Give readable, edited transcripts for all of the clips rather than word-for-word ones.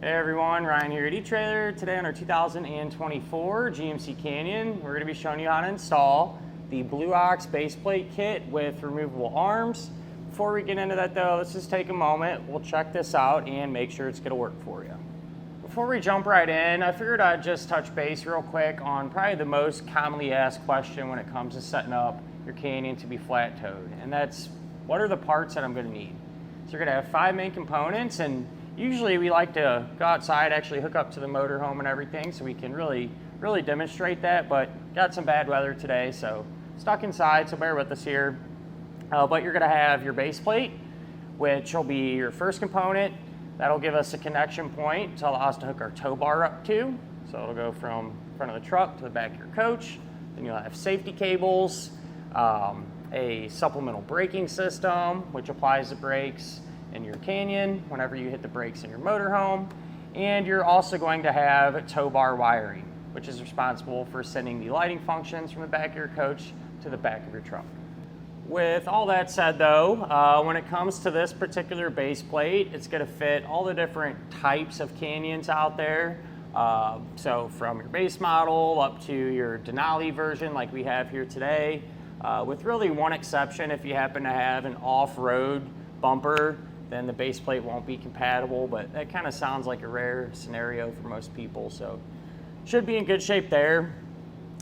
Hey everyone, Ryan here at eTrailer. Today on our 2024 GMC Canyon, we're going to be showing you how to install the Blue Ox base plate kit with removable arms. Before we get into that though, let's just take a moment. We'll check this out and make sure it's going to work for you. Before we jump right in, I figured I'd just touch base real quick on probably the most commonly asked question when it comes to setting up your Canyon to be flat towed, and that's what are the parts that I'm going to need. So you're going to have 5 main components, and usually we like to go outside, actually hook up to the motorhome and everything so we can really demonstrate that, but got some bad weather today, so stuck inside, so bear with us here. But you're gonna have your base plate, which will be your first component. That'll give us a connection point to allow us to hook our tow bar up to. So it'll go from front of the truck to the back of your coach. Then you'll have safety cables, a supplemental braking system, which applies the brakes in your Canyon whenever you hit the brakes in your motorhome. And you're also going to have tow bar wiring, which is responsible for sending the lighting functions from the back of your coach to the back of your truck. With all that said though, when it comes to this particular base plate, it's going to fit all the different types of Canyons out there. So from your base model up to your Denali version like we have here today, with really one exception. If you happen to have an off-road bumper, then the base plate won't be compatible, but that kind of sounds like a rare scenario for most people, so should be in good shape there.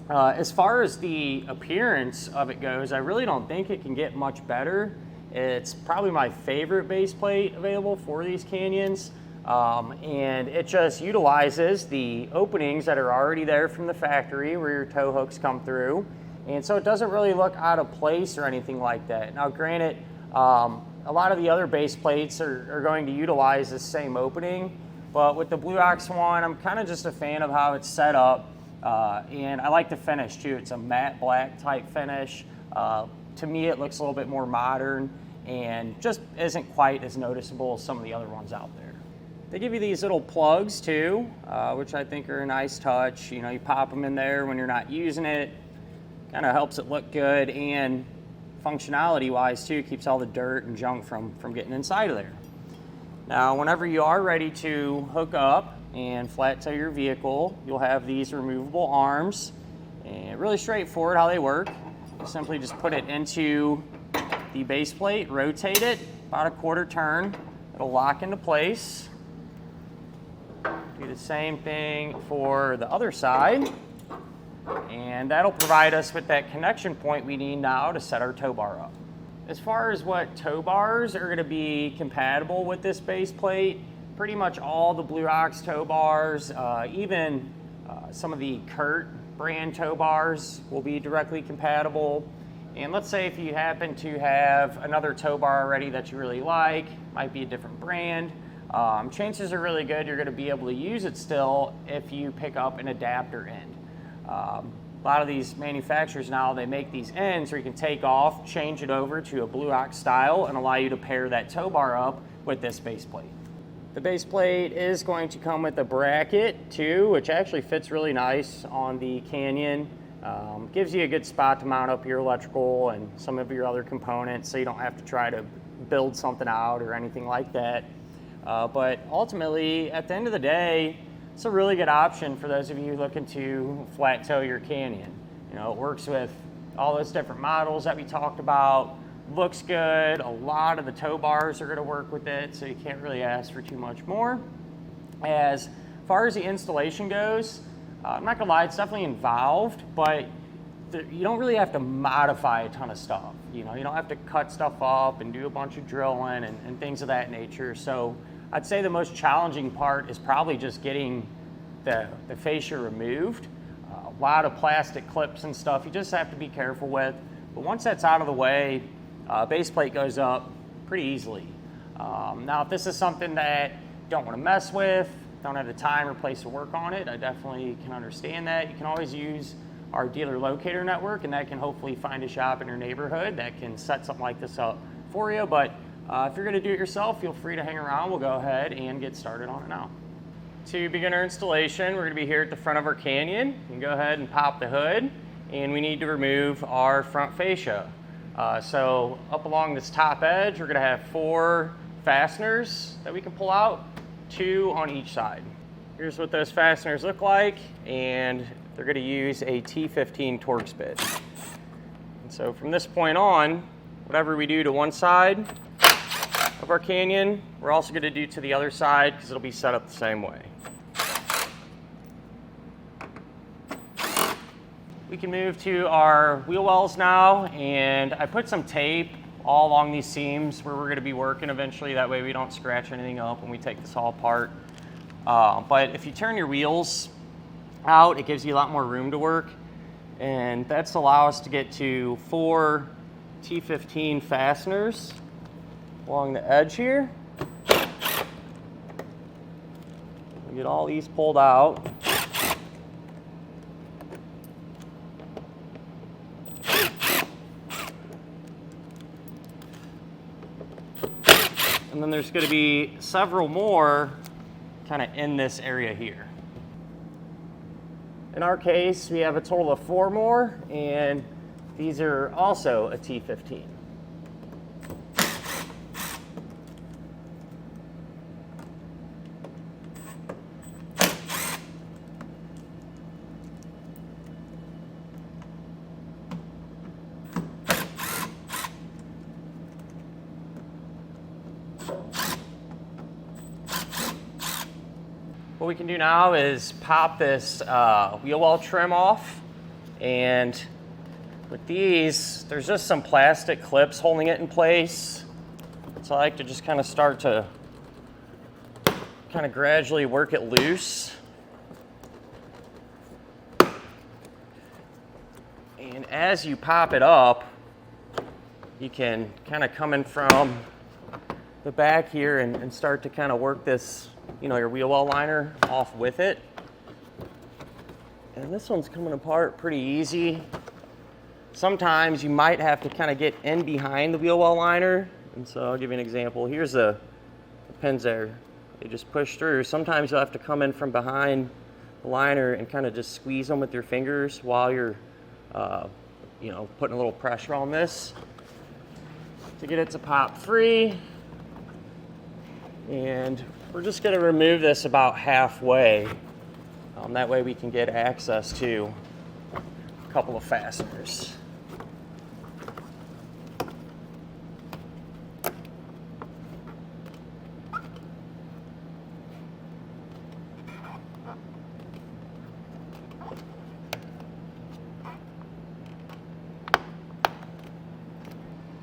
As far as the appearance of it goes, I really don't think it can get much better. It's probably my favorite base plate available for these Canyons, and it just utilizes the openings that are already there from the factory where your tow hooks come through, and so it doesn't really look out of place or anything like that. Now granted, a lot of the other base plates are going to utilize the same opening, but with the Blue Ox one, I'm kind of just a fan of how it's set up. And I like the finish too. It's a matte black type finish. To me, it looks a little bit more modern and just isn't quite as noticeable as some of the other ones out there. They give you these little plugs too, which I think are a nice touch. You know, you pop them in there when you're not using it. Kind of helps it look good, and functionality wise too, keeps all the dirt and junk from getting inside of there. Now, whenever you are ready to hook up and flat tow your vehicle, you'll have these removable arms, and really straightforward how they work. You simply just put it into the base plate, rotate it about a quarter turn, it'll lock into place. Do the same thing for the other side, and that'll provide us with that connection point we need now to set our tow bar up. As far as what tow bars are going to be compatible with this base plate, pretty much all the Blue Ox tow bars, even some of the Kurt brand tow bars will be directly compatible. And let's say if you happen to have another tow bar already that you really like, might be a different brand, chances are really good you're going to be able to use it still if you pick up an adapter end. A lot of these manufacturers now, they make these ends where you can take off, change it over to a Blue Ox style, and allow you to pair that tow bar up with this base plate. The base plate is going to come with a bracket too, which actually fits really nice on the Canyon. Gives you a good spot to mount up your electrical and some of your other components, so you don't have to try to build something out or anything like that. But ultimately, at the end of the day, it's a really good option for those of you looking to flat tow your Canyon. You know, it works with all those different models that we talked about. Looks good. A lot of the tow bars are going to work with it, so you can't really ask for too much more. As far as the installation goes, I'm not going to lie, it's definitely involved, but you don't really have to modify a ton of stuff. You know, you don't have to cut stuff up and do a bunch of drilling and things of that nature. So I'd say the most challenging part is probably just getting the fascia removed. A lot of plastic clips and stuff you just have to be careful with. But once that's out of the way, base plate goes up pretty easily. Now, if this is something that you don't want to mess with, don't have the time or place to work on it, I definitely can understand that. You can always use our dealer locator network, and that can hopefully find a shop in your neighborhood that can set something like this up for you. But if you're going to do it yourself, feel free to hang around. We'll go ahead and get started on it now. To begin our installation, we're going to be here at the front of our Canyon. You can go ahead and pop the hood, and we need to remove our front fascia. So up along this top edge, we're going to have 4 fasteners that we can pull out. 2 on each side. Here's what those fasteners look like, and they're going to use a T15 Torx bit. And so from this point on, whatever we do to one side of our Canyon, we're also going to do to the other side because it'll be set up the same way. We can move to our wheel wells now, and I put some tape all along these seams where we're going to be working eventually. That way we don't scratch anything up when we take this all apart. But if you turn your wheels out, it gives you a lot more room to work, and that's allow us to get to 4 T15 fasteners along the edge here. We get all these pulled out. And then there's going to be several more kind of in this area here. In our case, we have a total of 4 more, and these are also a T15. What we can do now is pop this wheel well trim off, and with these, there's just some plastic clips holding it in place. So I like to just kind of start to kind of gradually work it loose. And as you pop it up, you can kind of come in from the back here and start to kind of work this, you know, your wheel well liner off with it. And this one's coming apart pretty easy. Sometimes you might have to kind of get in behind the wheel well liner. And so I'll give you an example. Here's the pins there. They just push through. Sometimes you'll have to come in from behind the liner and kind of just squeeze them with your fingers while you're, you know, putting a little pressure on this to get it to pop free. And we're just going to remove this about halfway. That way we can get access to a couple of fasteners.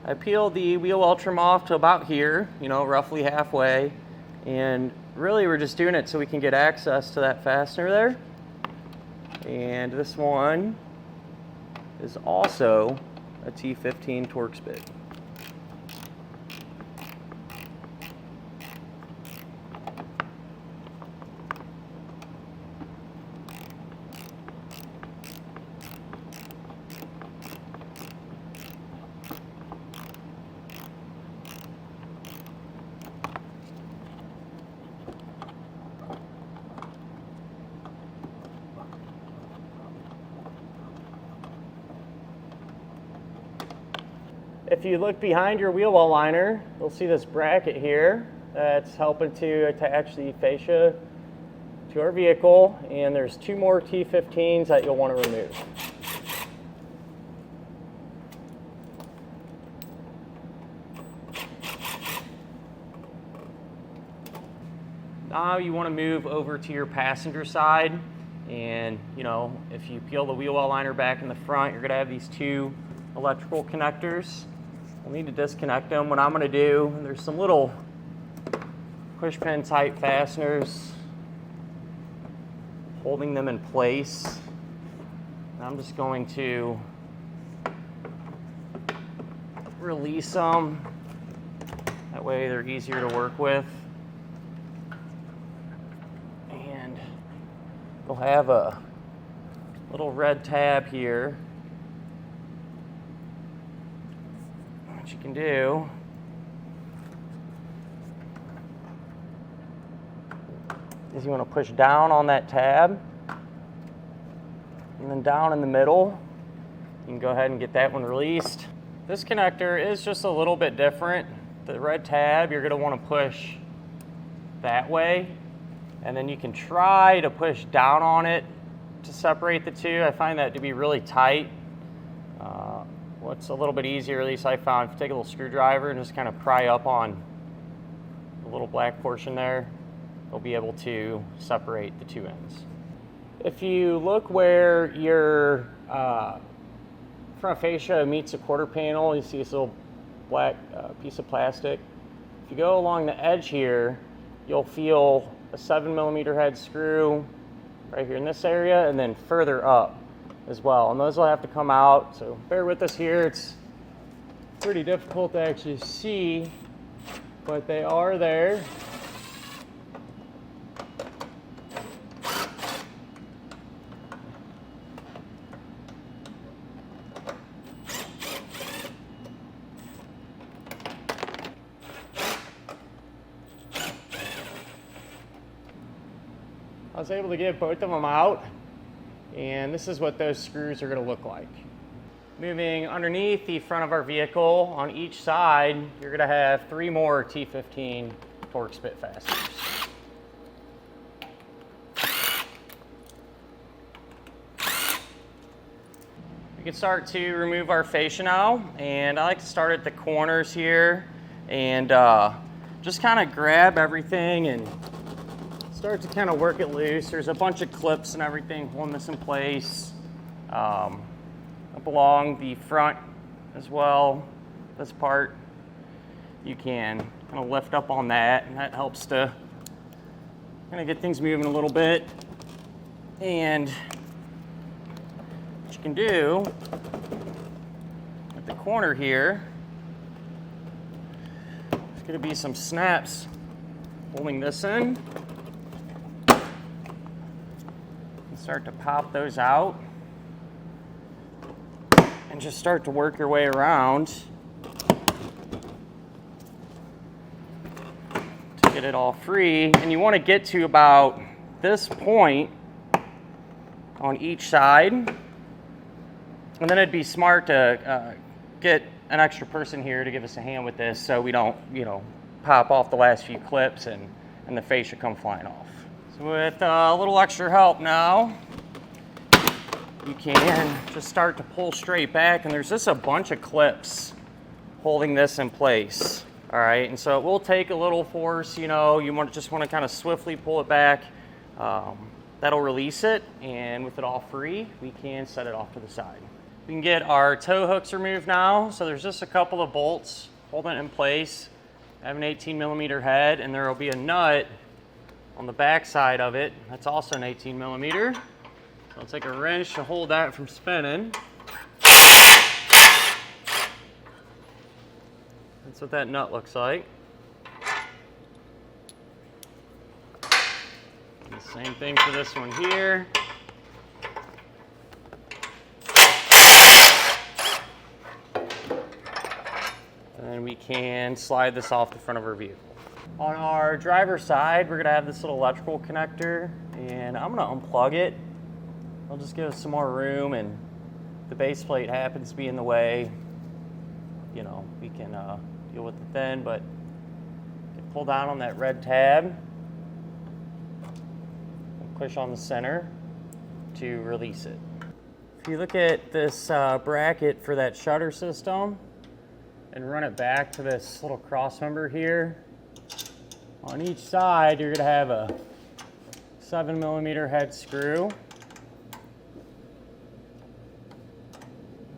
I peeled the wheel well trim off to about here, you know, roughly halfway. And really we're just doing it so we can get access to that fastener there. And this one is also a T15 Torx bit. If you look behind your wheel well liner, you'll see this bracket here that's helping to attach the fascia to our vehicle, and there's 2 more T15s that you'll want to remove. Now you want to move over to your passenger side, and you know, if you peel the wheel well liner back in the front, you're going to have these 2 electrical connectors. We'll need to disconnect them. What I'm going to do, there's some little push pin type fasteners holding them in place. And I'm just going to release them. That way they're easier to work with. And we'll have a little red tab here. What you can do is you want to push down on that tab, and then down in the middle, you can go ahead and get that one released. This connector is just a little bit different. The red tab, you're going to want to push that way. And then you can try to push down on it to separate the two. I find that to be really tight. What's a little bit easier, at least I found, if you take a little screwdriver and just kind of pry up on the little black portion there, you'll be able to separate the two ends. If you look where your front fascia meets the quarter panel, you see this little black piece of plastic. If you go along the edge here, you'll feel a 7mm head screw right here in this area, and then further up as well. And those will have to come out, so bear with us here. It's pretty difficult to actually see, but they are there. I was able to get both of them out, and this is what those screws are going to look like. Moving underneath the front of our vehicle, on each side, you're going to have 3 more T15 torque spit fasteners. We can start to remove our fascia now, and I like to start at the corners here and just kind of grab everything and start to kind of work it loose. There's a bunch of clips and everything holding this in place. Up along the front as well, this part, you can kind of lift up on that, and that helps to kind of get things moving a little bit. And what you can do at the corner here, there's going to be some snaps holding this in. Start to pop those out and just start to work your way around to get it all free. And you want to get to about this point on each side, and then it'd be smart to get an extra person here to give us a hand with this so we don't, pop off the last few clips and the fascia come flying off. So with a little extra help now, you can just start to pull straight back, and there's just a bunch of clips holding this in place. All right, and so it will take a little force, you just want to kind of swiftly pull it back. That'll release it, and with it all free, we can set it off to the side. We can get our tow hooks removed now. So there's just a couple of bolts holding it in place. I have an 18mm head, and there will be a nut on the back side of it. That's also an 18mm. So I'll take a wrench to hold that from spinning. That's what that nut looks like. And the same thing for this one here. And then we can slide this off the front of our vehicle. On our driver's side, we're gonna have this little electrical connector, and I'm gonna unplug it. I'll just give us some more room, and if the base plate happens to be in the way, we can deal with it then, but pull down on that red tab and push on the center to release it. If you look at this bracket for that shutter system and run it back to this little cross member here, on each side, you're going to have a 7mm head screw.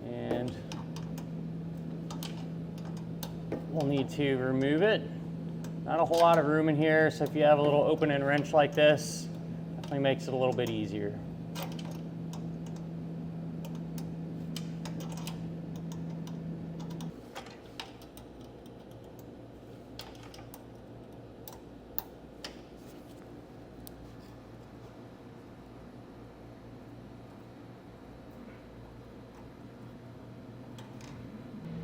And we'll need to remove it. Not a whole lot of room in here, so if you have a little open-end wrench like this, definitely makes it a little bit easier.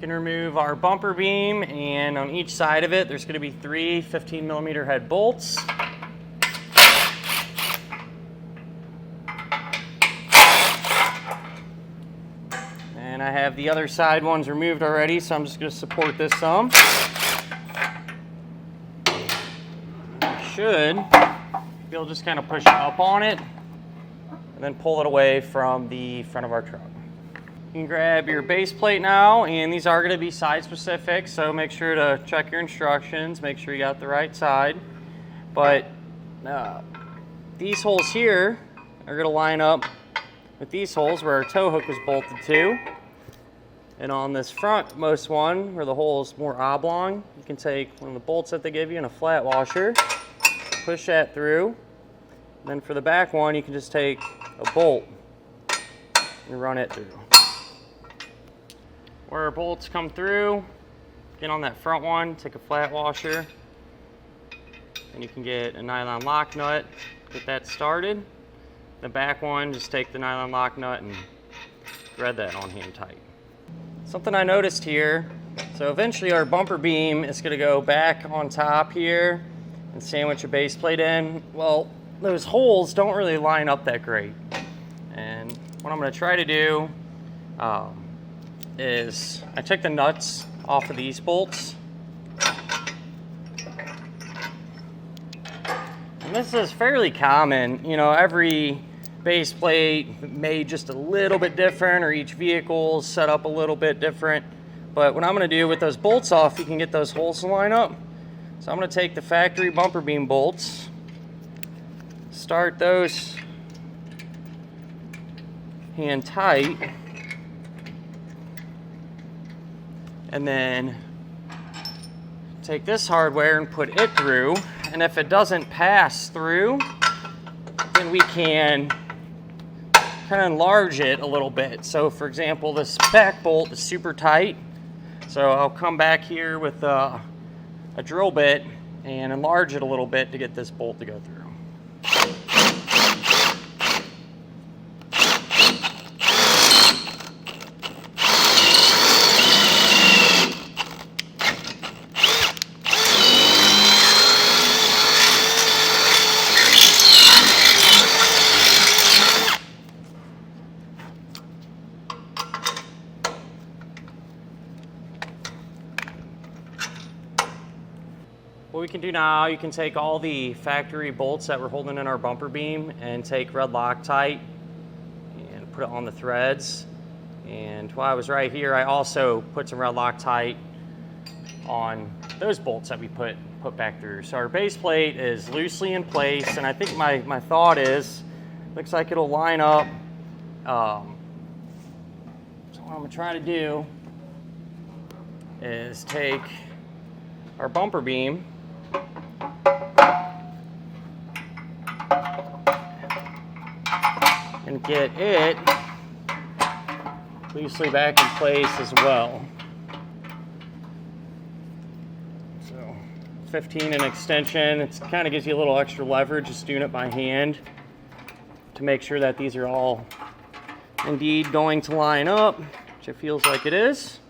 Can remove our bumper beam, and on each side of it there's going to be 3 15mm head bolts. And I have the other side ones removed already, so I'm just going to support this some. We should be able to just kind of push up on it and then pull it away from the front of our truck. You can grab your base plate now, and these are going to be side specific, so make sure to check your instructions, make sure you got the right side. But these holes here are going to line up with these holes where our tow hook was bolted to. And on this frontmost one, where the hole is more oblong, you can take one of the bolts that they give you in a flat washer, push that through. And then for the back one, you can just take a bolt and run it through. Where our bolts come through, get on that front one, take a flat washer, and you can get a nylon lock nut, get that started. The back one, just take the nylon lock nut and thread that on hand tight. Something I noticed here, so eventually our bumper beam is going to go back on top here and sandwich a base plate in. Well, those holes don't really line up that great. And what I'm going to try to do is I took the nuts off of these bolts. And this is fairly common, you know, every base plate made just a little bit different, or each vehicle is set up a little bit different. But what I'm going to do with those bolts off, you can get those holes to line up. So I'm going to take the factory bumper beam bolts, start those hand tight, and then take this hardware and put it through. And if it doesn't pass through, then we can kind of enlarge it a little bit. So for example, this back bolt is super tight. So I'll come back here with a drill bit and enlarge it a little bit to get this bolt to go through. What we can do now, you can take all the factory bolts that we're holding in our bumper beam and take red Loctite and put it on the threads. And while I was right here, I also put some red Loctite on those bolts that we put back through. So our base plate is loosely in place, and I think my thought is, looks like it'll line up. So what I'm gonna try to do is take our bumper beam and get it loosely back in place as well. So 15 in extension. It kind of gives you a little extra leverage just doing it by hand to make sure that these are all indeed going to line up, which it feels like it is.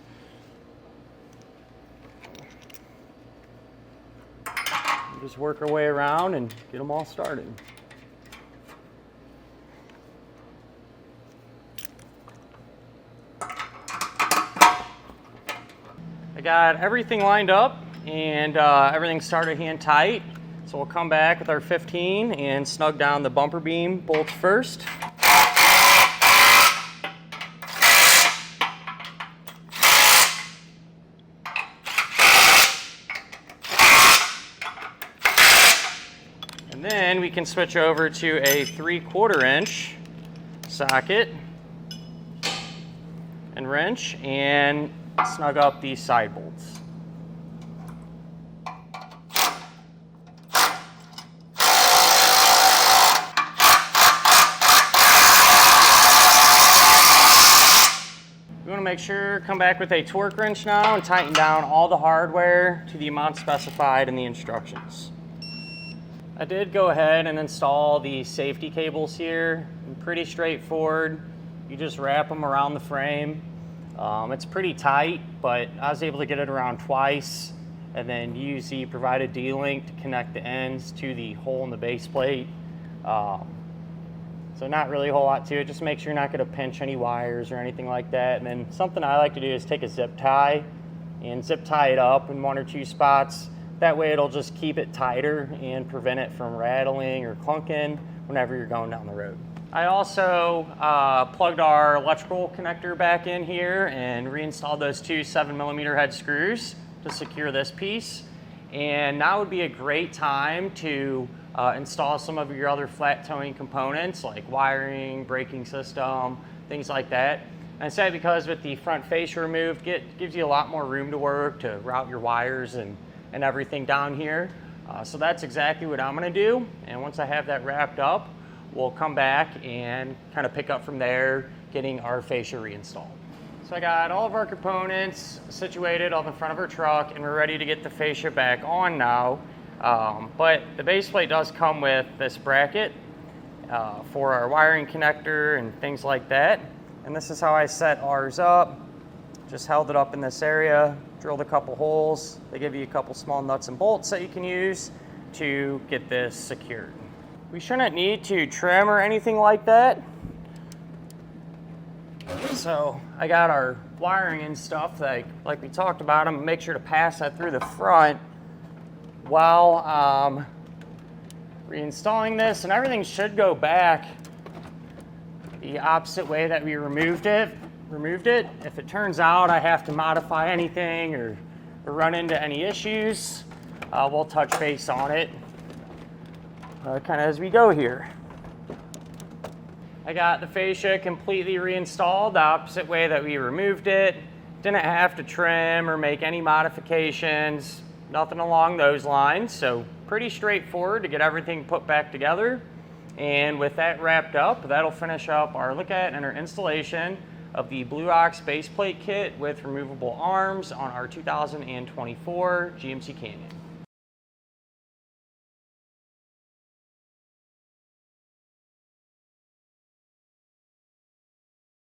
Just work our way around and get them all started. I got everything lined up and everything started hand tight. So we'll come back with our 15 and snug down the bumper beam bolts first. And then we can switch over to a 3/4 inch socket and wrench and snug up these side bolts. We want to make sure, come back with a torque wrench now and tighten down all the hardware to the amount specified in the instructions. I did go ahead and install the safety cables here. Pretty straightforward. You just wrap them around the frame. It's pretty tight, but I was able to get it around twice and then use the provided D-link to connect the ends to the hole in the base plate. So not really a whole lot to it. Just make sure you're not going to pinch any wires or anything like that. And then something I like to do is take a zip tie and zip tie it up in 1 or 2 spots. That way it'll just keep it tighter and prevent it from rattling or clunking whenever you're going down the road. I also plugged our electrical connector back in here and reinstalled those two 7mm head screws to secure this piece. And now would be a great time to install some of your other flat towing components like wiring, braking system, things like that. And I say because with the front fascia removed, gives you a lot more room to work to route your wires and everything down here. So that's exactly what I'm gonna do. And once I have that wrapped up, we'll come back and kind of pick up from there, getting our fascia reinstalled. So I got all of our components situated on the front of our truck and we're ready to get the fascia back on now. But the base plate does come with this bracket for our wiring connector and things like that. And this is how I set ours up. Just held it up in this area, drilled a couple holes. They give you a couple small nuts and bolts that you can use to get this secured. We shouldn't need to trim or anything like that. So I got our wiring and stuff like we talked about. I'm gonna make sure to pass that through the front while reinstalling this, and everything should go back the opposite way that we removed it. If it turns out I have to modify anything or run into any issues, we'll touch base on it kind of as we go here. I got the fascia completely reinstalled the opposite way that we removed it. Didn't have to trim or make any modifications, nothing along those lines. So pretty straightforward to get everything put back together. And with that wrapped up, that'll finish up our look at and our installation of the Blue Ox base plate kit with removable arms on our 2024 GMC Canyon.